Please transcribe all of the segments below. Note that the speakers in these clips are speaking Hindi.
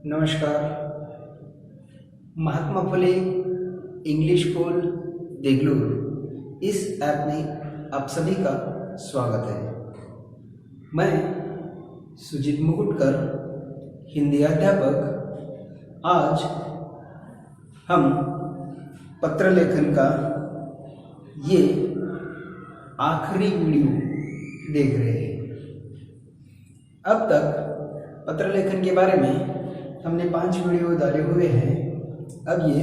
नमस्कार। महात्मा फुले इंग्लिश स्कूल देगलूर इस ऐप में आप सभी का स्वागत है। मैं सुजीत मुकुटकर, हिंदी अध्यापक। आज हम पत्र लेखन का ये आखिरी वीडियो देख रहे हैं। अब तक पत्र लेखन के बारे में हमने 5 वीडियो डाले हुए हैं। अब ये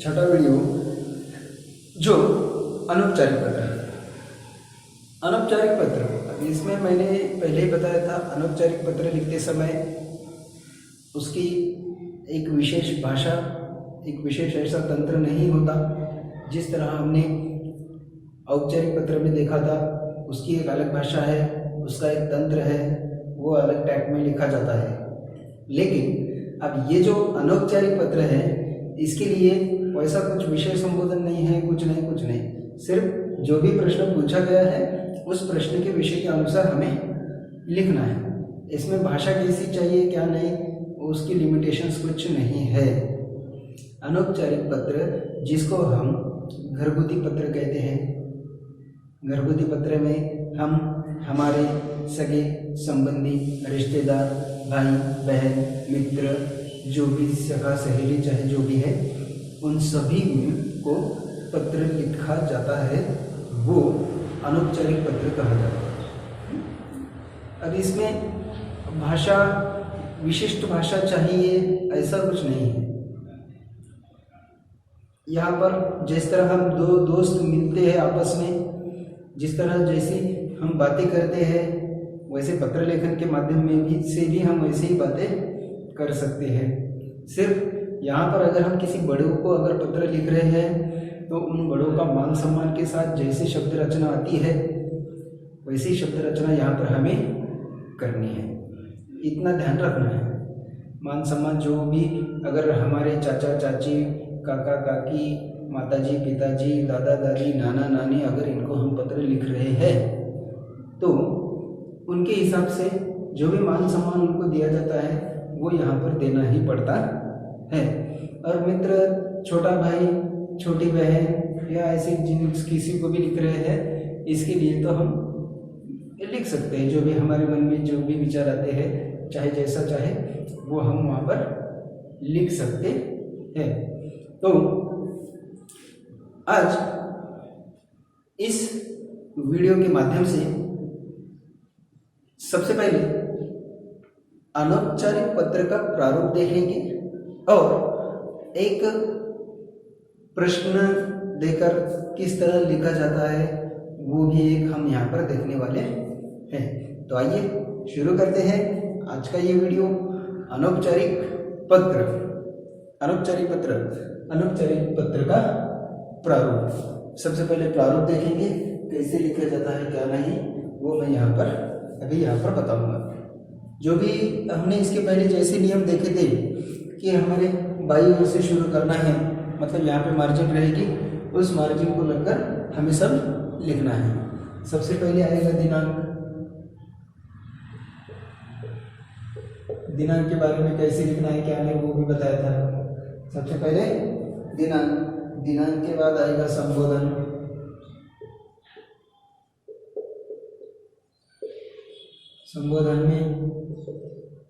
छठा वीडियो जो अनौपचारिक पत्र है। अनौपचारिक पत्र, अब इसमें मैंने पहले ही बताया था, अनौपचारिक पत्र लिखते समय उसकी एक विशेष भाषा, एक विशेष ऐसा तंत्र नहीं होता। जिस तरह हमने औपचारिक पत्र में देखा था, उसकी एक अलग भाषा है, उसका एक तंत्र है, वो अलग टाइप में लिखा जाता है। लेकिन अब ये जो अनौपचारिक पत्र है, इसके लिए वैसा कुछ विषय संबोधन नहीं है, कुछ नहीं। सिर्फ जो भी प्रश्न पूछा गया है उस प्रश्न के विषय के अनुसार हमें लिखना है। इसमें भाषा कैसी चाहिए क्या नहीं, उसकी लिमिटेशंस कुछ नहीं है। अनौपचारिक पत्र जिसको हम घरगुती पत्र कहते हैं। घरगुती पत्र में हम हमारे सगे संबंधी, रिश्तेदार, भाई बहन, मित्र, जो भी सगा सहेली चाहे जो भी है, उन सभी को पत्र लिखा जाता है, वो अनौपचारिक पत्र कहा जाता है। अब इसमें भाषा, विशिष्ट भाषा चाहिए ऐसा कुछ नहीं है। यहाँ पर जिस तरह हम दो दोस्त मिलते हैं आपस में, जिस तरह जैसी हम बातें करते हैं, वैसे पत्र लेखन के माध्यम में भी से भी हम वैसे ही बातें कर सकते हैं। सिर्फ यहाँ पर अगर हम किसी बड़ों को अगर पत्र लिख रहे हैं तो उन बड़ों का मान सम्मान के साथ जैसे शब्द रचना आती है वैसी शब्द रचना यहाँ पर हमें करनी है। इतना ध्यान रखना है। मान सम्मान जो भी, अगर हमारे चाचा चाची, काका काकी, माताजी पिताजी, दादा दादी, नाना नानी, अगर इनको हम पत्र लिख रहे हैं तो उनके हिसाब से जो भी मान सम्मान उनको दिया जाता है वो यहाँ पर देना ही पड़ता है। और मित्र, छोटा भाई, छोटी बहन या ऐसे जिन किसी को भी लिख रहे हैं, इसके लिए तो हम लिख सकते हैं। जो भी हमारे मन में जो भी विचार आते हैं, चाहे जैसा चाहे वो हम वहाँ पर लिख सकते हैं। तो आज इस वीडियो के माध्यम से सबसे पहले अनौपचारिक पत्र का प्रारूप देखेंगे और एक प्रश्न देकर किस तरह लिखा जाता है वो भी एक हम यहाँ पर देखने वाले हैं। तो आइए शुरू करते हैं आज का ये वीडियो। अनौपचारिक पत्र, अनौपचारिक पत्र का प्रारूप। सबसे पहले प्रारूप देखेंगे, कैसे लिखा जाता है क्या नहीं, वो मैं यहाँ पर बताऊंगा। जो भी हमने इसके पहले जैसे नियम देखे थे कि हमारे बाईं ओर से शुरू करना है, मतलब यहाँ पे मार्जिन रहेगी, उस मार्जिन को लगकर हमें सब लिखना है। सबसे पहले आएगा दिनांक। दिनांक के बारे में कैसे लिखना है क्या नहीं वो भी बताया था। सबसे पहले दिनांक के बाद आएगा संबोधन। संबोधन में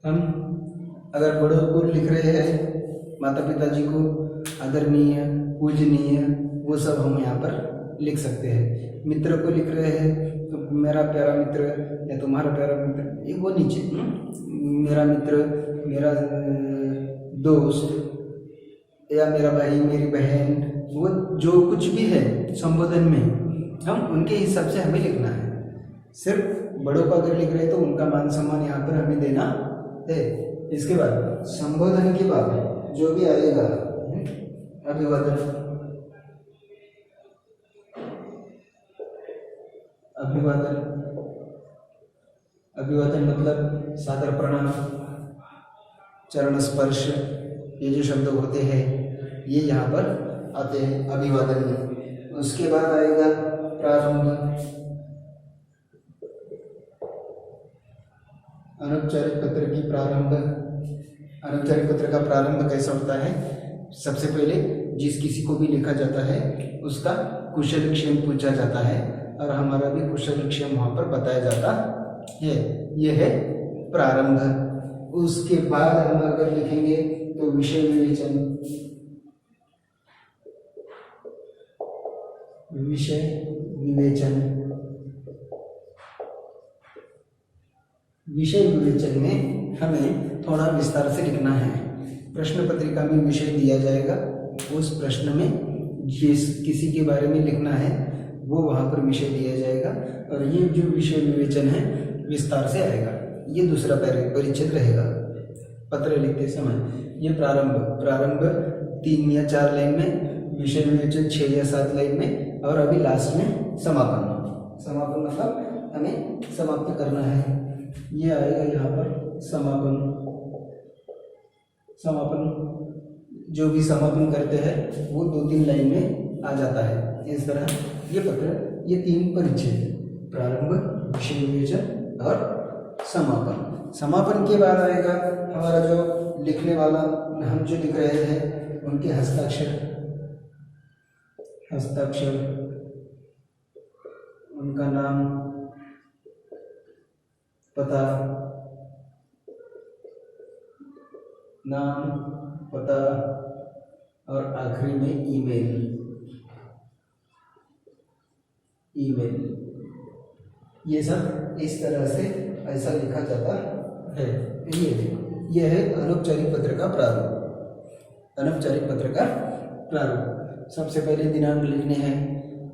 हम अगर बड़ों को लिख रहे हैं, माता पिताजी को आदरणीय, पूजनीय, वो सब हम यहाँ पर लिख सकते हैं। मित्र को लिख रहे हैं तो मेरा प्यारा मित्र या तुम्हारा प्यारा मित्र, ये वो नीचे मेरा मित्र, मेरा दोस्त या मेरा भाई, मेरी बहन, वो जो कुछ भी है संबोधन में हम उनके हिसाब से हमें लिखना है। सिर्फ बड़ों का अगर लिख रहे हैं तो उनका मान सम्मान यहाँ पर हमें देना है। इसके बाद संबोधन के बाद जो भी आएगा, अभिवादन मतलब सादर प्रणाम, चरण स्पर्श, ये जो शब्द होते हैं ये यहाँ पर आते हैं अभिवादन में। उसके बाद आएगा प्रारंभ। अनौपचारिक पत्र की प्रारंभ अनौपचारिक पत्र का प्रारंभ कैसा होता है? सबसे पहले जिस किसी को भी लिखा जाता है उसका कुशल क्षेम पूछा जाता है और हमारा भी कुशल क्षेम वहाँ पर बताया जाता है। यह है प्रारंभ। उसके बाद हम अगर लिखेंगे तो विषय विवेचन, विषय विवेचन, विषय विवेचन में हमें थोड़ा विस्तार से लिखना है। प्रश्न पत्रिका में विषय दिया जाएगा, उस प्रश्न में जिस किसी के बारे में लिखना है वो वहाँ पर विषय दिया जाएगा और ये जो विषय विवेचन है विस्तार से आएगा। ये दूसरा परिच्छेद रहेगा पत्र लिखते समय। ये प्रारंभ 3 या 4 लाइन में, विषय विवेचन 6 या 7 लाइन में और अभी लास्ट में समापन। मतलब हमें समाप्त करना है। ये आएगा यहाँ पर समापन। जो भी समापन करते हैं वो 2-3 लाइन में आ जाता है। इस तरह ये पत्र, ये 3 परिच्छेद, प्रारंभ, विषय विवेचन और समापन के बाद आएगा हमारा जो लिखने वाला, हम जो लिख रहे हैं उनके हस्ताक्षर, उनका नाम, पता, और आखिरी में ईमेल। ये सब इस तरह से ऐसा लिखा जाता है। ये है अनौपचारिक पत्र का प्रारूप। सबसे पहले दिनांक लिखने हैं।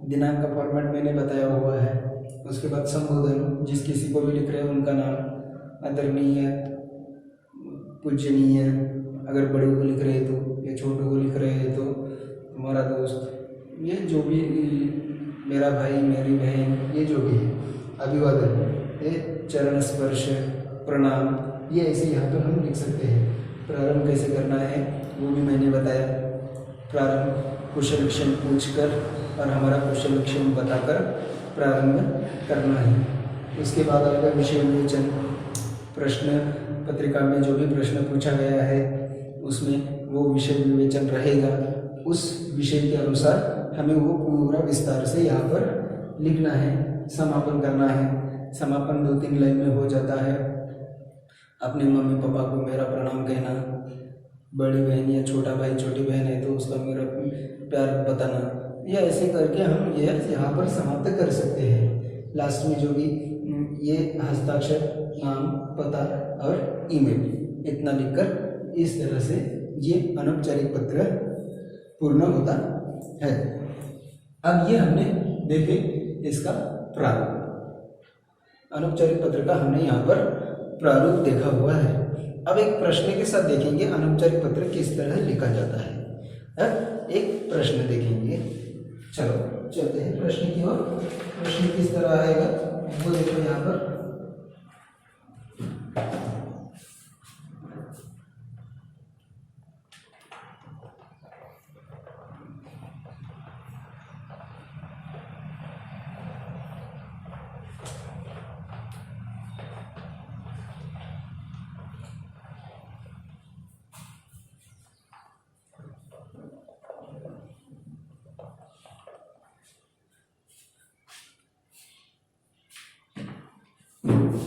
दिनांक का फॉर्मेट मैंने बताया हुआ है। उसके बाद संबोधन, जिस किसी को भी लिख रहे हैं उनका नाम, आदरणीय, पूजनीय, अगर बड़े को लिख रहे हैं तो, या छोटे को लिख रहे हैं तो तुम्हारा दोस्त, ये जो भी, मेरा भाई, मेरी बहन, ये जो भी है, अभिवादन, ये चरण स्पर्श, प्रणाम, ये ऐसे यहाँ पर हम लिख सकते हैं। प्रारंभ कैसे करना है वो भी मैंने बताया। प्रारंभ कुशल क्षेम पूछकर और हमारा कुशल क्षेम बताकर प्रारंभ करना है। उसके बाद आएगा विषय विवेचन। प्रश्न पत्रिका में जो भी प्रश्न पूछा गया है उसमें वो विषय विवेचन रहेगा। उस विषय के अनुसार हमें वो पूरा विस्तार से यहाँ पर लिखना है। समापन करना है। समापन 2-3 लाइन में हो जाता है। अपने मम्मी पापा को मेरा प्रणाम कहना, बड़ी बहन या छोटा भाई छोटी बहन है तो उसका मेरा प्यार बताना, या ऐसे करके हम ये यहाँ पर समाप्त कर सकते हैं। लास्ट में जो भी ये हस्ताक्षर, नाम, पता और ईमेल, इतना लिखकर इस तरह से ये अनौपचारिक पत्र पूर्ण होता है। अब ये हमने देखे इसका प्रारूप। अनौपचारिक पत्र का हमने यहाँ पर प्रारूप देखा हुआ है। अब एक प्रश्न के साथ देखेंगे अनौपचारिक पत्र किस तरह लिखा जाता है। एक प्रश्न देखेंगे। चलो चलते हैं प्रश्न की ओर। प्रश्न किस तरह आएगा वो देखो यहाँ पर।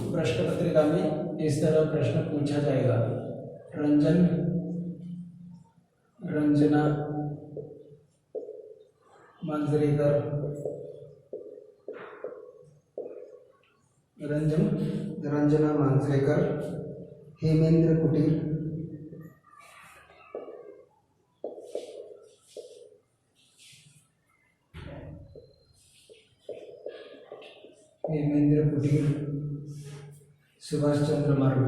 प्रश्न पत्रिका में इस तरह प्रश्न पूछा जाएगा। रंजना मांजरेकर, रंजना मांजरेकर, हेमेंद्र कुटीर, सुभाष चंद्र मार्ग,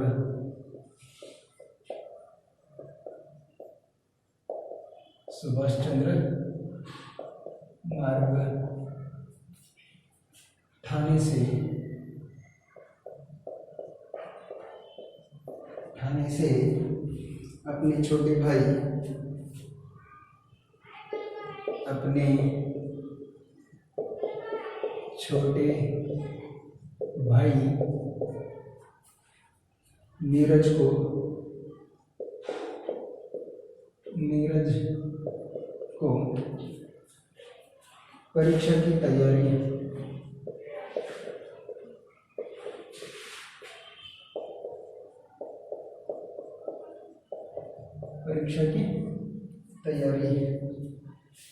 ठाणे से अपने छोटे भाई, नीरज को परीक्षा की तैयारी, परीक्षा की तैयारी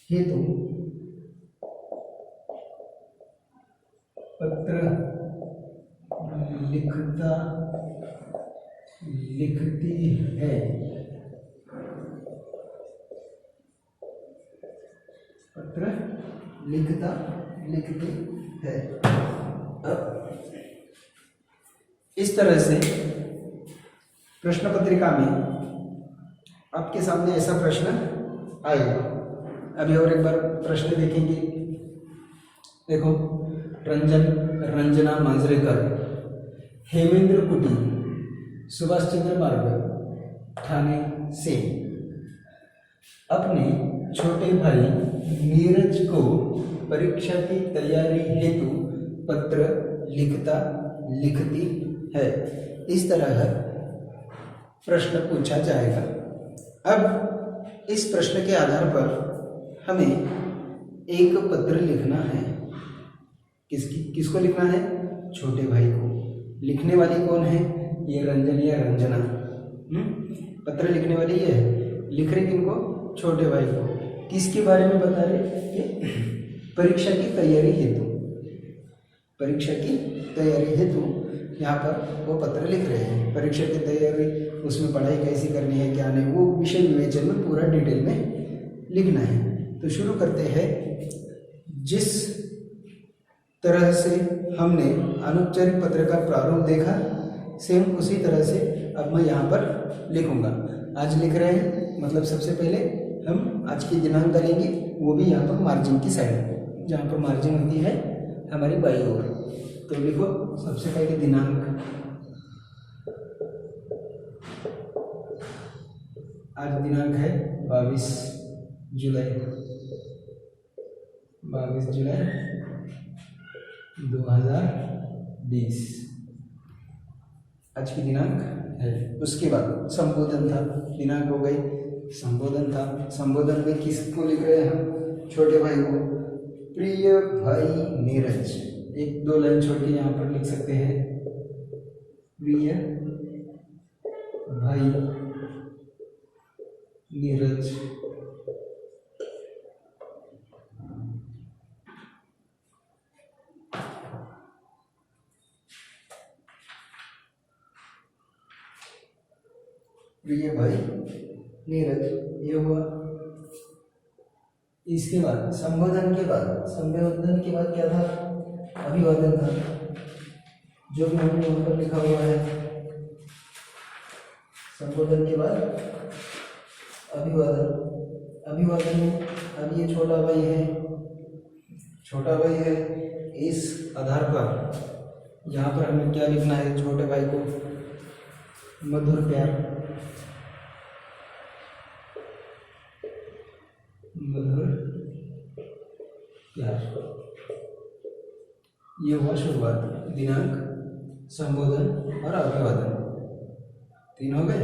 हेतु पत्र लिखती है, पत्र लिखती है। अब इस तरह से प्रश्न पत्रिका में आपके सामने ऐसा प्रश्न आएगा। अभी और एक बार प्रश्न देखेंगे। देखो, रंजना मांजरेकर, हेमेंद्र कुटी, सुभाष चंद्र मार्ग, ठाणे से अपने छोटे भाई नीरज को परीक्षा की तैयारी हेतु पत्र लिखती है। इस तरह प्रश्न पूछा जाएगा। अब इस प्रश्न के आधार पर हमें एक पत्र लिखना है। किसको लिखना है? छोटे भाई को। लिखने वाली कौन है? ये रंजन या रंजना। पत्र लिखने वाली ये है। लिख रहे किनको? छोटे भाई को। किसके बारे में बता रहे? परीक्षा की तैयारी हेतु, परीक्षा की तैयारी हेतु यहाँ पर वो पत्र लिख रहे हैं। परीक्षा की तैयारी, उसमें पढ़ाई कैसी करनी है, क्या नहीं, वो विषय विवेचन में पूरा डिटेल में लिखना है। तो शुरू करते हैं। जिस तरह से हमने अनौपचारिक पत्र का प्रारूप देखा, सेम उसी तरह से अब मैं यहाँ पर लिखूंगा। आज लिख रहे हैं, मतलब सबसे पहले हम आज की दिनांक डालेंगे, वो भी यहाँ पर मार्जिन की साइड, जहाँ पर मार्जिन होती है हमारी बाई ओर। तो लिखो सबसे पहले दिनांक। आज दिनांक है 22 जुलाई 2020 आज की दिनांक है। उसके बाद संबोधन था, दिनांक हो गई, संबोधन था। संबोधन में किसको लिख रहे हैं हम? छोटे भाई को। प्रिय भाई नीरज, एक दो लाइन छोड़ के यहाँ पर लिख सकते हैं। प्रिय भाई नीरज, प्रिय भाई नीरज, ये हुआ। इसके बाद संबोधन के बाद क्या था? अभिवादन था, जो भी हमने वहां पर लिखा हुआ है। संबोधन के बाद अभिवादन में अब ये छोटा भाई है। इस आधार पर यहाँ पर हमें क्या लिखना है? छोटे भाई को मधुर प्यार, ये हुआ शुरुआत। दिनांक, संबोधन और अभिवादन, 3 हो गए।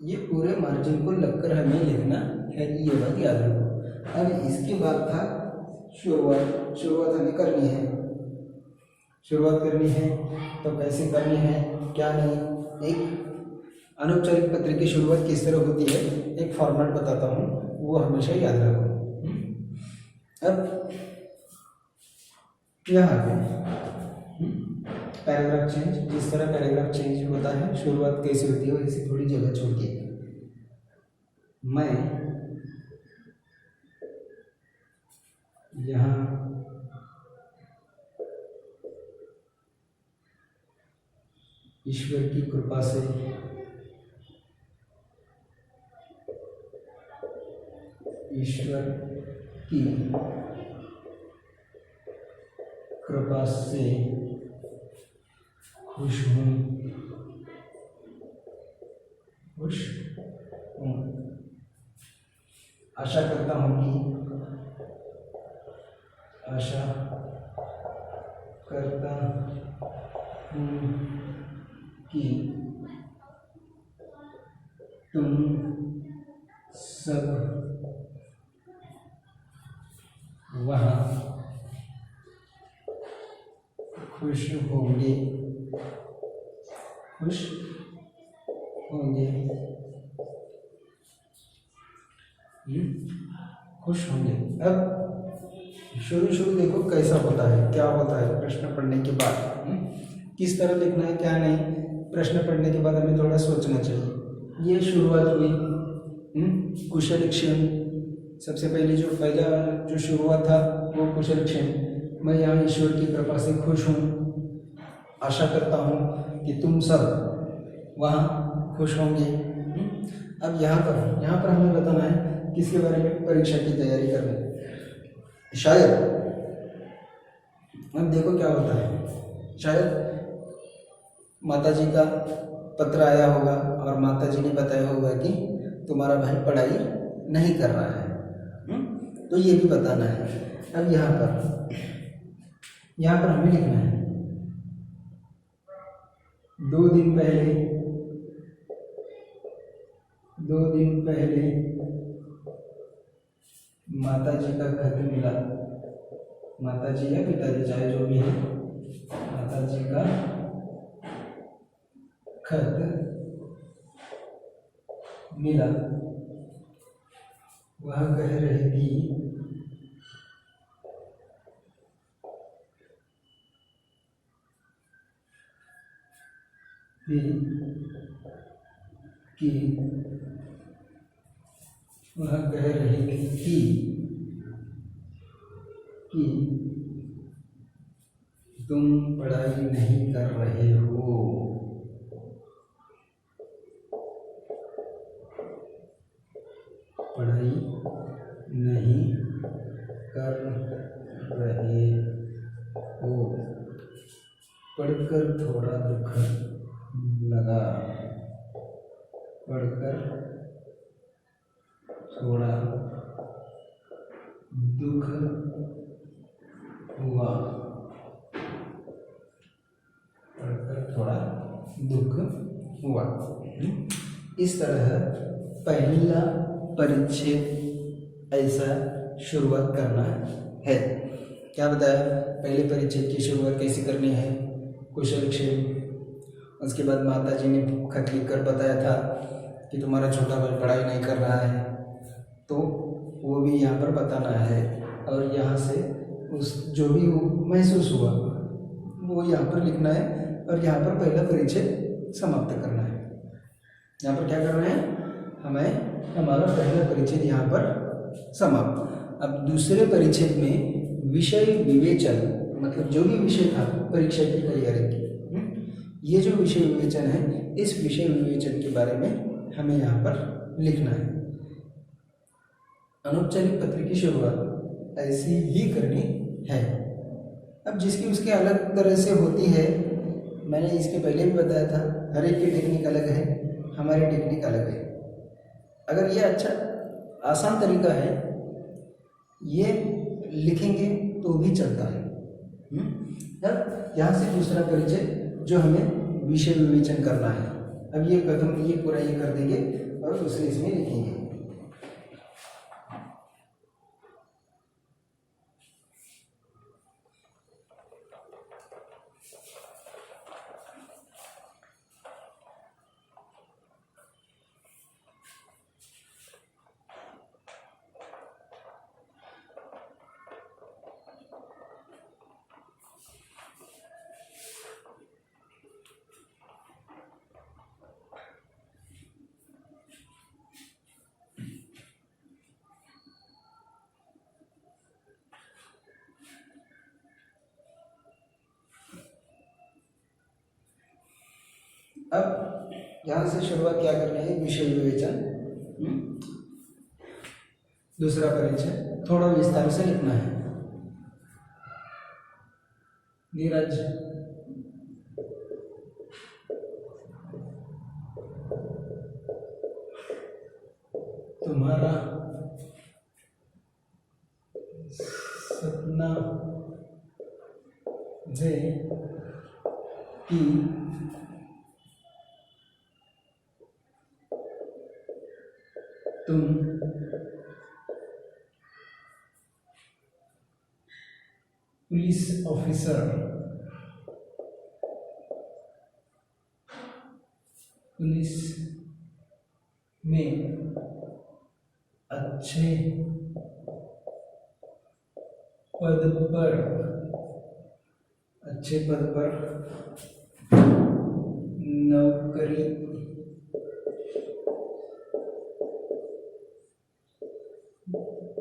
ये पूरे मार्जिन को लगकर हमें लिखना है, ये बात याद रखो। अब इसके बाद था शुरुआत हमें करनी है। तो कैसे करनी है, क्या नहीं। एक अनौपचारिक पत्र की शुरुआत किस तरह होती है, एक फॉर्मेट बताता हूँ, वो हमेशा याद रखो। अब यहाँ पे पैराग्राफ चेंज, जिस तरह पैराग्राफ चेंज होता है, शुरुआत कैसे होती है, वैसे थोड़ी जगह छोड़ के मैं यहाँ ईश्वर की कृपा से खुश हूँ। आशा करता हूँ कि तुम सब वहाँ खुश होंगे, खुश होंगे, खुश होंगे। अब शुरू शुरू देखो कैसा होता है, क्या होता है प्रश्न पढ़ने के बाद, किस तरह लिखना है क्या नहीं, प्रश्न पढ़ने के बाद हमें थोड़ा सोचना चाहिए। ये शुरुआत हुई कुशलक्षेम, सबसे पहले पहला जो शुरुआत था वो कुशलक्षेम। मैं यहाँ ईश्वर की कृपा से खुश हूँ, आशा करता हूँ कि तुम सब वहाँ खुश होंगे। अब यहाँ पर हमें बताना है किसके बारे में, परीक्षा की तैयारी कर रहे हैं शायद। अब देखो क्या होता है, शायद माता जी का पत्र आया होगा और माता जी ने बताया होगा कि तुम्हारा भाई पढ़ाई नहीं कर रहा है, तो ये भी बताना है। अब यहाँ पर हमें लिखना है 2 दिन पहले माता जी का खत मिला, माता जी या पिताजी चाहे जो भी है, माता जी का खत मिला। वह कह रही थी कि वह कह रही थी कि तुम पढ़ाई नहीं कर रहे हो, पढ़ाई नहीं कर रहे हो, पढ़कर थोड़ा दुख लगा, पढ़कर थोड़ा दुख हुआ, पढ़कर थोड़ा दुख हुआ। इस तरह पहला परिच्छेद ऐसा शुरुआत करना है। क्या बताया, पहले परिच्छेद की शुरुआत कैसे करनी है, कुशलक्षेम। उसके बाद माता जी ने खत लिखकर बताया था कि तुम्हारा छोटा भाई पढ़ाई नहीं कर रहा है, तो वो भी यहाँ पर बताना है। और यहाँ से उस जो भी महसूस हुआ वो यहाँ पर लिखना है, और यहाँ पर पहला परिच्छेद समाप्त करना है। यहाँ पर क्या करना है, हमें हमारा पहला परिच्छेद यहाँ पर समाप्त। अब दूसरे परिच्छेद में विषय विवेचन, मतलब जो भी विषय था परीक्षा की तैयारी की, ये जो विषय विवेचन है, इस विषय विवेचन के बारे में हमें यहाँ पर लिखना है। अनौपचारिक पत्र की शुरुआत ऐसी ही करनी है। अब जिसकी उसकी अलग तरह से होती है, मैंने इसके पहले भी बताया था, हर एक की टेक्निक अलग है, हमारी टेक्निक अलग है। अगर ये अच्छा आसान तरीका है, ये लिखेंगे तो भी चलता है। अब यहाँ से दूसरा परिचय जो हमें विषय विवेचन करना है, अब ये कदम ये पूरा ये कर देंगे और दूसरे इसमें लिखेंगे। अब यहाँ से शुरुआत क्या करनी है, विषय विवेचन। दूसरा परिचय थोड़ा विस्तार से लिखना है। नीरज तुम्हारा सपना है कि तुम पुलिस ऑफिसर, पुलिस में अच्छे पद पर नौकरी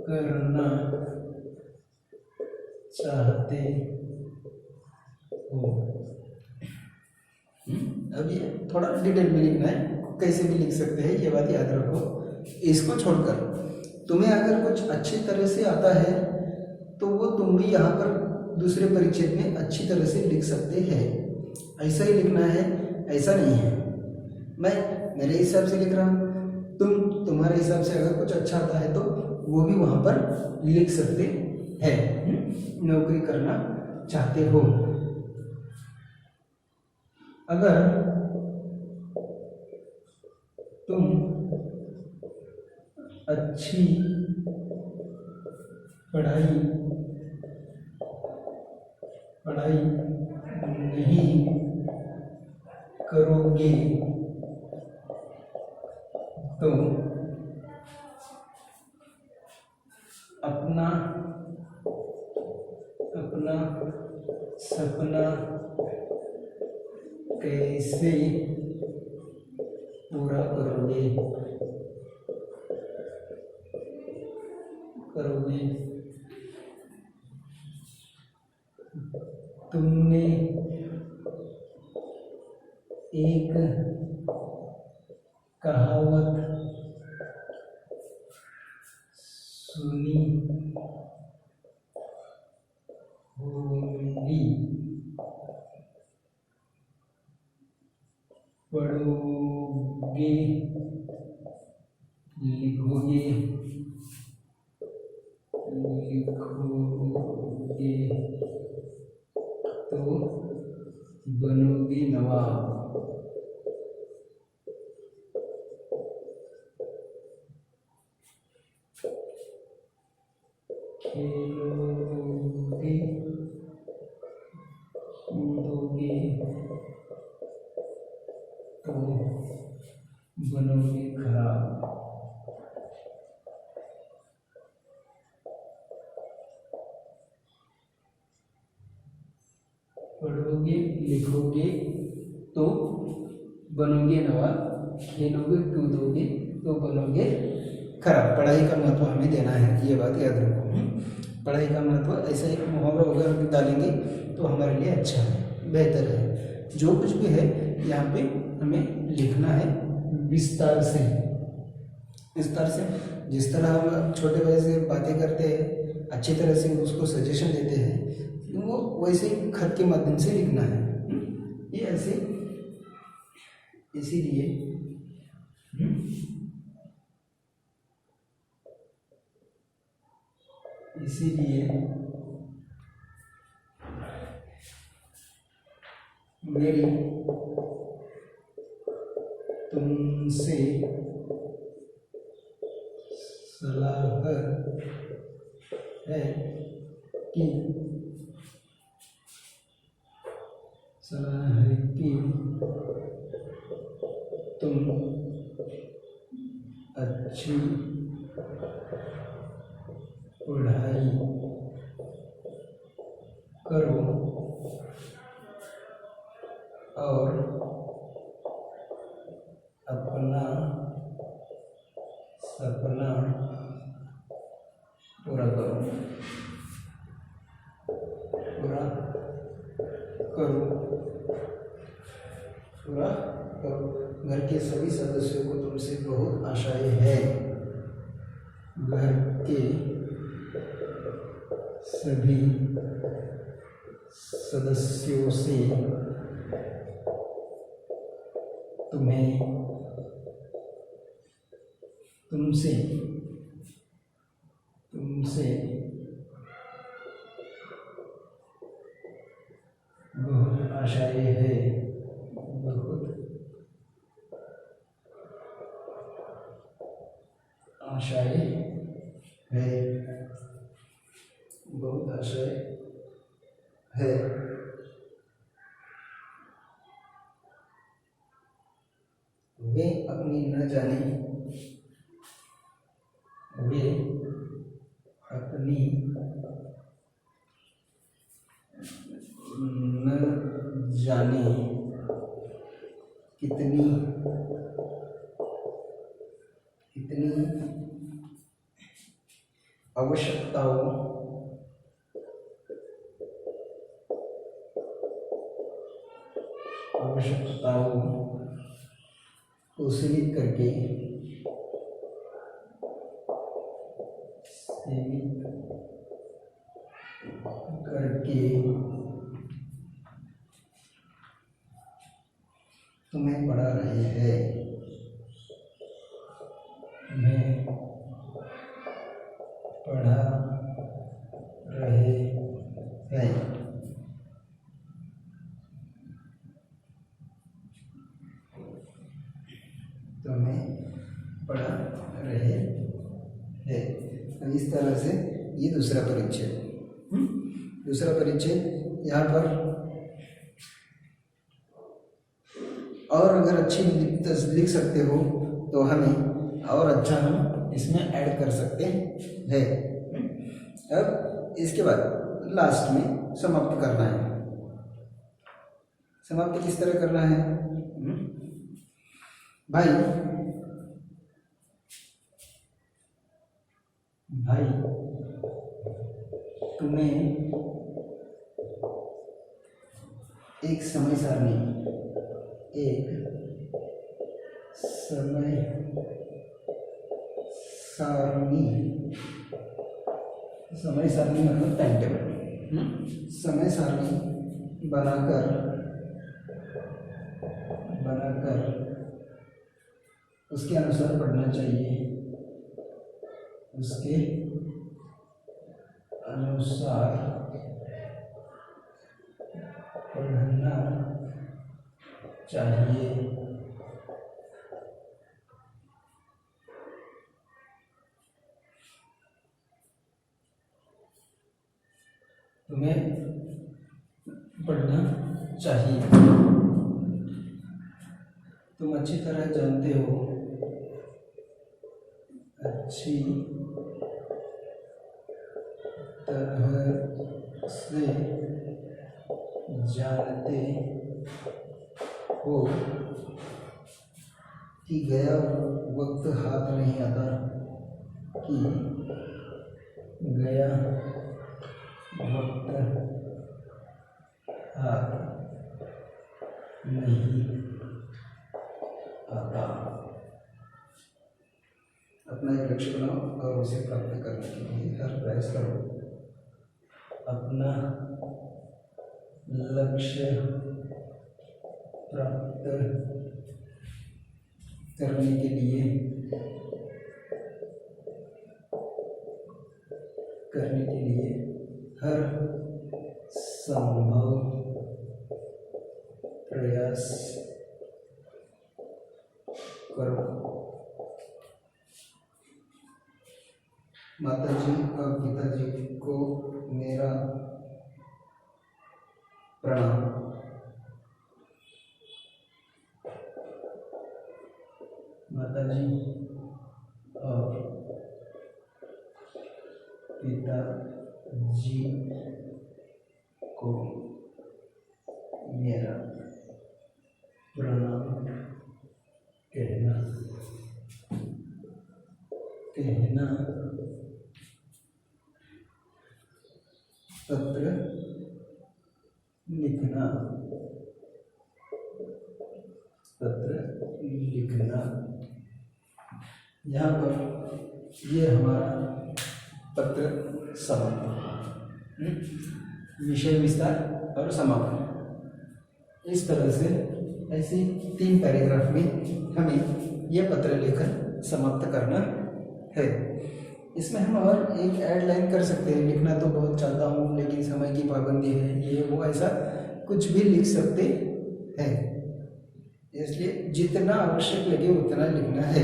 करना चाहते हो। अब ये थोड़ा डिटेल में लिखना है, कैसे भी लिख सकते हैं, ये बात याद रखो। इसको छोड़कर तुम्हें अगर कुछ अच्छी तरह से आता है तो वो तुम भी यहाँ पर दूसरे परिच्छेद में अच्छी तरह से लिख सकते हैं। ऐसा ही लिखना है, ऐसा नहीं है मैं मेरे हिसाब से लिख रहा हूँ, तुम्हारे हिसाब से अगर कुछ अच्छा आता है तो वो भी वहाँ पर लिख सकते हैं। नौकरी करना चाहते हो। अगर तुम अच्छी पढ़ाई नहीं करोगे तो अपना सपना कैसे पूरा करोगे? तुमने एक कहावत सुनी होगी, पढ़ोगे लिखोगे तो बनोगे नवाब। खेलोगे कूदोगे तो बनोगे खराब। पढ़ोगे लिखोगे तो बनोगे नवाब, खेलोगे कूदोगे तो बनोगे खराब। पढ़ाई का महत्व हमें देना है, ये बात याद रखो। पढ़ाई का महत्व ऐसा एक मुहावरा वगैरह डालेंगे तो हमारे लिए अच्छा है, बेहतर है। जो कुछ भी है यहाँ पे हमें लिखना है विस्तार से। जिस तरह हम छोटे भाई से बातें करते हैं, अच्छी तरह से उसको सजेशन देते हैं, वो वैसे ही खत के माध्यम से लिखना है। ये ऐसे इसीलिए मेरी तुमसे सलाह है कि तुम अच्छी पढ़ाई करो और अपना सपना पूरा करो। घर के सभी सदस्यों को तुमसे बहुत आशाएं हैं। घर के सभी सदस्यों से तुमसे बहुत आशाएं हैं। बहुत आशाएं वे अपनी न जाने, वे अपनी न जाने कितनी आवश्यकताओं को सीमित करके तुम्हें पढ़ा रहे हैं, तुम्हें पढ़ा रहे हैं। तुम्हें पढ़ा रहे हैं। अब इस तरह से ये दूसरा परिच्छेद। दूसरा परिच्छेद यहाँ पर और अगर अच्छी लिख सकते हो तो हमें और अच्छा हम इसमें ऐड कर सकते हैं। अब इसके बाद लास्ट में समाप्त करना है। समाप्त किस तरह करना है? भाई तुम्हें एक समय सारणी मतलब टाइम टेबल, समय सारणी बनाकर उसके अनुसार पढ़ना चाहिए, उसके अनुसार पढ़ना चाहिए। तुम्हें पढ़ना चाहिए। तुम अच्छी तरह जानते हो, अच्छी तरह से जानते हो कि गया वक्त हाथ नहीं आता, कि गया वक्त हाथ नहीं आता। अपना एक लक्ष्य बनाओ और उसे प्राप्त करने के लिए हर प्रयास करो। अपना लक्ष्य प्राप्त करने के लिए हर संभव प्रयास करो। माताजी और पिताजी को मेरा प्रणाम। माताजी और पिताजी को मेरा प्रणाम कहना। पत्र लिखना। यहाँ पर ये हमारा पत्र समाप्त, विषय विस्तार और समापन। इस तरह से ऐसे 3 पैराग्राफ में हमें यह पत्र लेखन समाप्त करना है। इसमें हम और एक ऐड लाइन कर सकते हैं। लिखना तो बहुत चाहता हूँ लेकिन समय की पाबंदी है, ये वो, ऐसा कुछ भी लिख सकते हैं। इसलिए जितना आवश्यक लगे उतना लिखना है।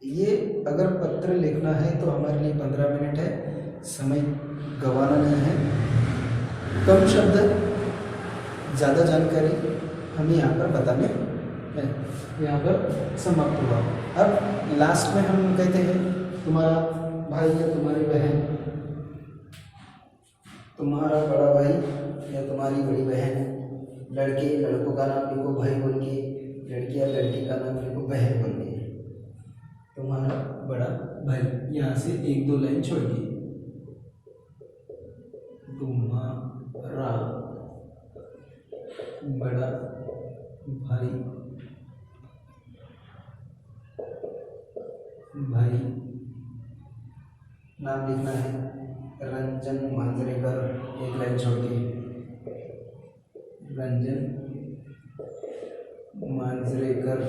ये अगर पत्र लिखना है तो हमारे लिए 15 मिनट है, समय गंवाना नहीं है। कम शब्द ज़्यादा जानकारी हमें यहाँ पर बताने है, यहाँ पर समाप्त हुआ। अब लास्ट में हम कहते हैं तुम्हारा भाई या तुम्हारी बहन, तुम्हारा बड़ा भाई या तुम्हारी बड़ी बहन, लड़के लड़कों का नाम लिखो भाई बोल के, लड़की या लड़की का नाम लिखो बहन बोल के। तुम्हारा बड़ा भाई, यहाँ से 1-2 लाइन छोड़ के, तुम्हारा बड़ा भाई नाम लिखना है रंजन मांजरेकर, 1 लाइन छोड़ के, रंजन मांजरेकर।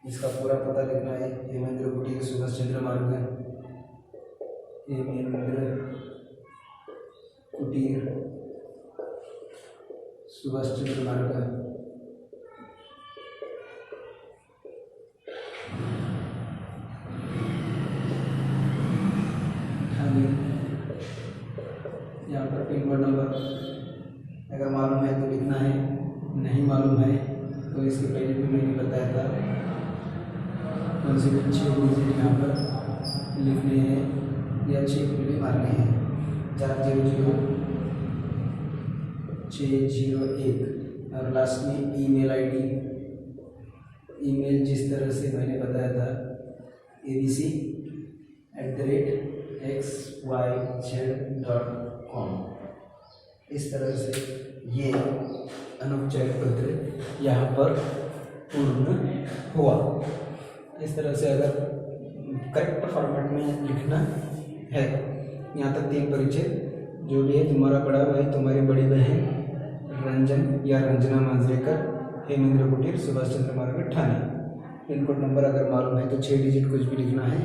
इसका पूरा पता लिखना है हेमेंद्र कुटीर सुभाष चंद्र मार्ग, हेमेंद्र कुटीर सुभाष चंद्र मार्ग। यहाँ पर पिन कोड नंबर अगर मालूम है तो लिखना है, नहीं मालूम है तो इसके पहले भी मैंने बताया था कौन से 6 डिजिट यहाँ पर लिखने हैं या 6 पहले मारने हैं, 400601। और लास्ट में ईमेल आईडी, ईमेल जिस तरह से मैंने बताया था abc@xyz.com, इस तरह से ये अनौपचारिक पत्र यहाँ पर पूर्ण हुआ। इस तरह से अगर करेक्ट फॉर्मेट में लिखना है, यहाँ तक 3 परिचय जो भी है, तुम्हारा बड़ा भाई, तुम्हारी बड़ी बहन, रंजन या रंजना मांजरेकर, हेमेंद्र कुटीर सुभाष चंद्र मार्ग ठाणे। पिन कोड नंबर अगर मालूम है तो 6 डिजिट कुछ भी लिखना है,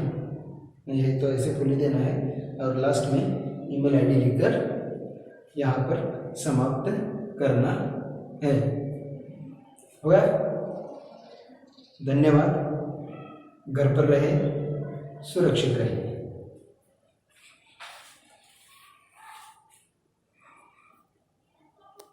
नहीं है तो ऐसे खुली देना है, और लास्ट में ईमेल आईडी लिखकर यहाँ पर समाप्त करना है। हो गया? धन्यवाद। घर पर रहे, सुरक्षित रहे।